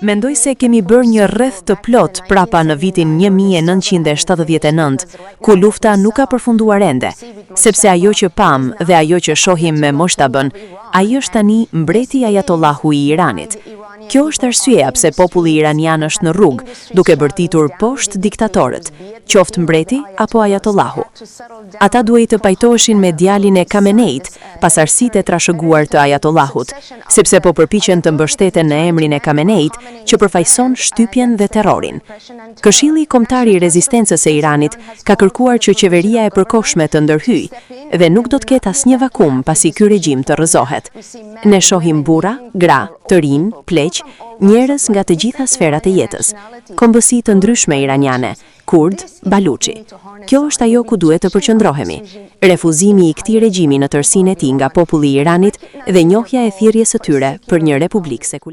Mendoj se kemi bërë një rreth të plot prapa në vitin 1979, ku lufta nuk ka përfunduar ende, sepse ajo që pam dhe ajo që shohim me Moshtabën, ai është tani mbreti Ajatollahu i Iranit. Kjo është arsyeja pse populli iranian është në rrugë, duke bërtitur poshtë diktatorët, qoftë mbreti apo Ajatollahu. Ata duhet të pajtoheshin me djalin e Khameneit, pasardhësitë e trashëguar të Ajatollahut, sepse po përpiqen të mbështeten në emrin e Khameneit, që përfaqëson shtypjen dhe terrorin. Këshilli Kombëtar i Rezistencës së Iranit ka kërkuar që qeveria e përkohshme të ndërhyjë dhe nuk do të ketë asnjë vakum pasi ky regjim të rrëzohet. Ne shohim burra, gra, të rinj, pleq, njerëz nga të gjitha sferat e jetës, kombësi të ndryshme iraniane, kurd, baluçi. Kjo është ajo ku duhet të përqendrohemi. Refuzimi i këtij regjimi në tërësinë e tij nga populli i Iranit dhe njohja e thirrjes së tyre për një republikë sekullare.